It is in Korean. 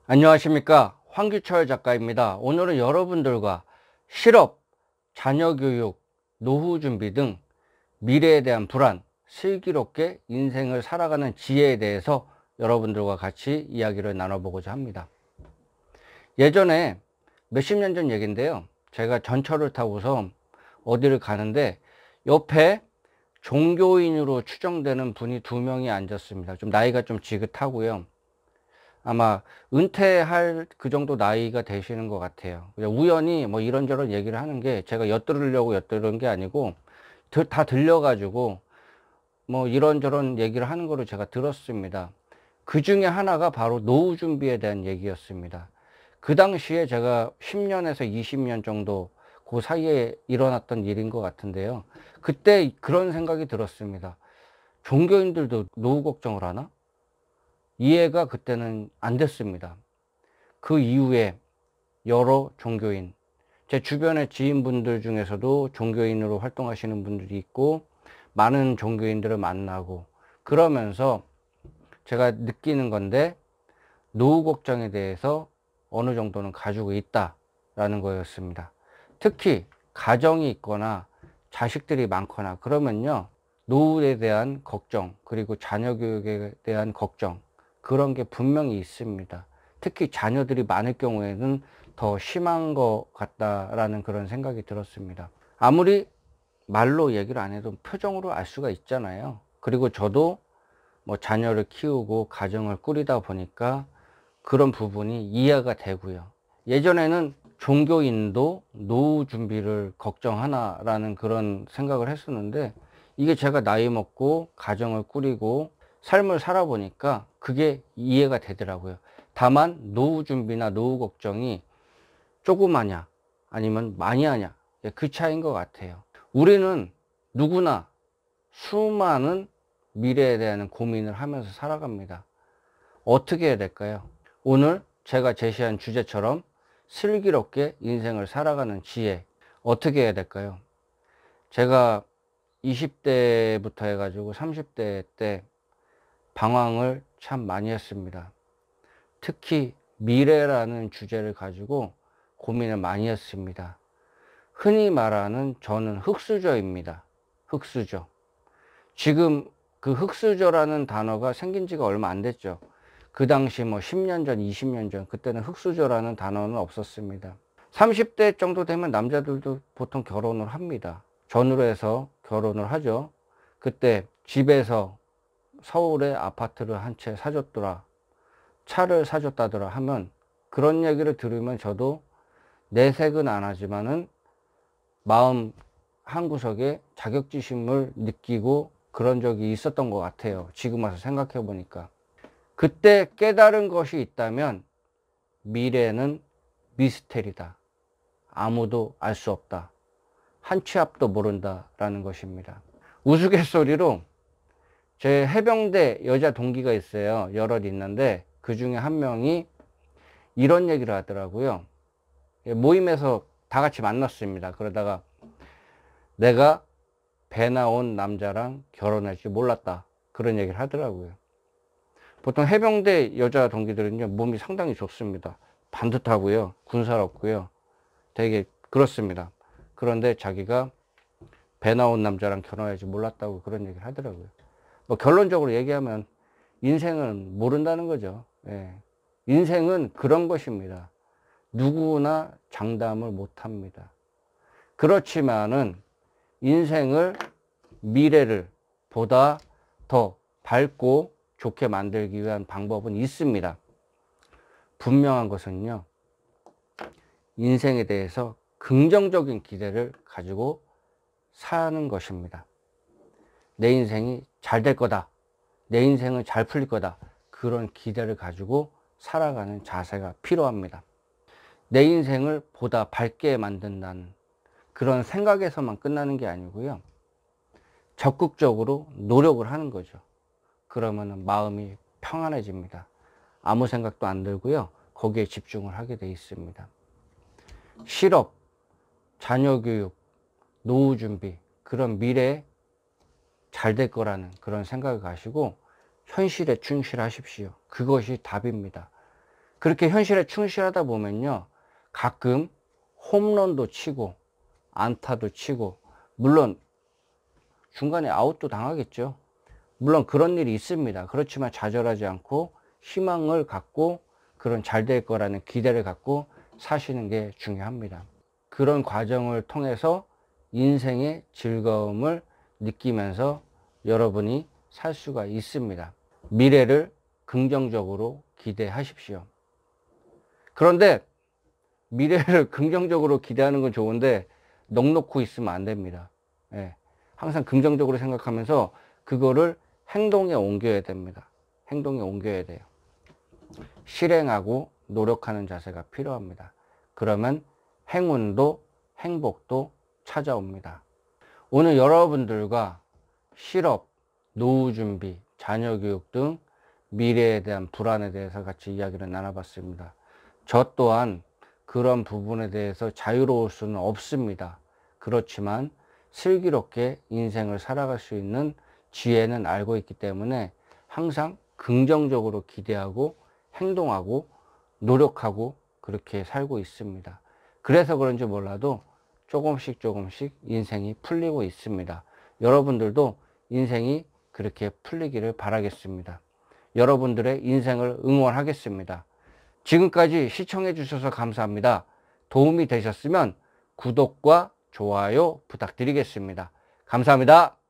안녕하십니까, 황규철 작가입니다. 오늘은 여러분들과 실업, 자녀교육, 노후 준비 등 미래에 대한 불안, 슬기롭게 인생을 살아가는 지혜에 대해서 여러분들과 같이 이야기를 나눠보고자 합니다. 예전에 몇십 년 전 얘기인데요, 제가 전철을 타고서 어디를 가는데 옆에 종교인으로 추정되는 분이 두 명이 앉았습니다. 좀 나이가 좀 지긋하고요, 아마 은퇴할 그 정도 나이가 되시는 것 같아요. 우연히 뭐 이런저런 얘기를 하는 게, 제가 엿들으려고 엿들은 게 아니고 다 들려가지고 뭐 이런저런 얘기를 하는 거를 제가 들었습니다. 그 중에 하나가 바로 노후 준비에 대한 얘기였습니다. 그 당시에 제가 10년에서 20년 정도 그 사이에 일어났던 일인 것 같은데요, 그때 그런 생각이 들었습니다. 종교인들도 노후 걱정을 하나? 이해가 그때는 안 됐습니다. 그 이후에 여러 종교인, 제 주변의 지인분들 중에서도 종교인으로 활동하시는 분들이 있고, 많은 종교인들을 만나고 그러면서 제가 느끼는 건데, 노후 걱정에 대해서 어느 정도는 가지고 있다라는 거였습니다. 특히 가정이 있거나 자식들이 많거나 그러면요, 노후에 대한 걱정, 그리고 자녀 교육에 대한 걱정, 그런 게 분명히 있습니다. 특히 자녀들이 많을 경우에는 더 심한 것 같다라는 그런 생각이 들었습니다. 아무리 말로 얘기를 안 해도 표정으로 알 수가 있잖아요. 그리고 저도 뭐 자녀를 키우고 가정을 꾸리다 보니까 그런 부분이 이해가 되고요. 예전에는 종교인도 노후 준비를 걱정하나라는 그런 생각을 했었는데, 이게 제가 나이 먹고 가정을 꾸리고 삶을 살아보니까 그게 이해가 되더라고요. 다만 노후 준비나 노후 걱정이 조그마냐 아니면 많이 하냐, 그 차이인 것 같아요. 우리는 누구나 수많은 미래에 대한 고민을 하면서 살아갑니다. 어떻게 해야 될까요? 오늘 제가 제시한 주제처럼 슬기롭게 인생을 살아가는 지혜, 어떻게 해야 될까요? 제가 20대부터 해가지고 30대 때 방황을 참 많이 했습니다. 특히 미래라는 주제를 가지고 고민을 많이 했습니다. 흔히 말하는, 저는 흙수저입니다. 흙수저. 지금 그 흙수저라는 단어가 생긴 지가 얼마 안 됐죠. 그 당시 뭐 10년 전, 20년 전, 그때는 흙수저라는 단어는 없었습니다. 30대 정도 되면 남자들도 보통 결혼을 합니다. 전으로 해서 결혼을 하죠. 그때 집에서 서울에 아파트를 한 채 사줬더라, 차를 사줬다더라 하면, 그런 얘기를 들으면 저도 내색은 안 하지만은 마음 한구석에 자격지심을 느끼고 그런 적이 있었던 것 같아요. 지금 와서 생각해 보니까. 그때 깨달은 것이 있다면, 미래는 미스테리다, 아무도 알 수 없다, 한 치 앞도 모른다 라는 것입니다. 우스갯소리로 제 해병대 여자 동기가 있어요. 여럿 있는데 그 중에 한 명이 이런 얘기를 하더라고요. 모임에서 다 같이 만났습니다. 그러다가 내가 배 나온 남자랑 결혼할 줄 몰랐다, 그런 얘기를 하더라고요. 보통 해병대 여자 동기들은요, 몸이 상당히 좋습니다. 반듯하고요, 군사롭고요, 되게 그렇습니다. 그런데 자기가 배 나온 남자랑 결혼할 줄 몰랐다고 그런 얘기를 하더라고요. 뭐 결론적으로 얘기하면 인생은 모른다는 거죠. 예. 인생은 그런 것입니다. 누구나 장담을 못 합니다. 그렇지만은 인생을, 미래를 보다 더 밝고 좋게 만들기 위한 방법은 있습니다. 분명한 것은요, 인생에 대해서 긍정적인 기대를 가지고 사는 것입니다. 내 인생이 잘 될 거다, 내 인생은 잘 풀릴 거다, 그런 기대를 가지고 살아가는 자세가 필요합니다. 내 인생을 보다 밝게 만든다는 그런 생각에서만 끝나는 게 아니고요, 적극적으로 노력을 하는 거죠. 그러면 마음이 평안해집니다. 아무 생각도 안 들고요, 거기에 집중을 하게 돼 있습니다. 실업, 자녀 교육, 노후 준비, 그런 미래에 잘 될 거라는 그런 생각을 가지고 현실에 충실하십시오. 그것이 답입니다. 그렇게 현실에 충실하다 보면요, 가끔 홈런도 치고 안타도 치고, 물론 중간에 아웃도 당하겠죠. 물론 그런 일이 있습니다. 그렇지만 좌절하지 않고 희망을 갖고 그런 잘 될 거라는 기대를 갖고 사시는 게 중요합니다. 그런 과정을 통해서 인생의 즐거움을 느끼면서 여러분이 살 수가 있습니다. 미래를 긍정적으로 기대하십시오. 그런데 미래를 긍정적으로 기대하는 건 좋은데 넋놓고 있으면 안 됩니다. 예. 항상 긍정적으로 생각하면서 그거를 행동에 옮겨야 됩니다. 행동에 옮겨야 돼요. 실행하고 노력하는 자세가 필요합니다. 그러면 행운도 행복도 찾아옵니다. 오늘 여러분들과 실업, 노후 준비, 자녀 교육 등 미래에 대한 불안에 대해서 같이 이야기를 나눠봤습니다. 저 또한 그런 부분에 대해서 자유로울 수는 없습니다. 그렇지만 슬기롭게 인생을 살아갈 수 있는 지혜는 알고 있기 때문에 항상 긍정적으로 기대하고 행동하고 노력하고 그렇게 살고 있습니다. 그래서 그런지 몰라도 조금씩 인생이 풀리고 있습니다. 여러분들도 인생이 그렇게 풀리기를 바라겠습니다. 여러분들의 인생을 응원하겠습니다. 지금까지 시청해 주셔서 감사합니다. 도움이 되셨으면 구독과 좋아요 부탁드리겠습니다. 감사합니다.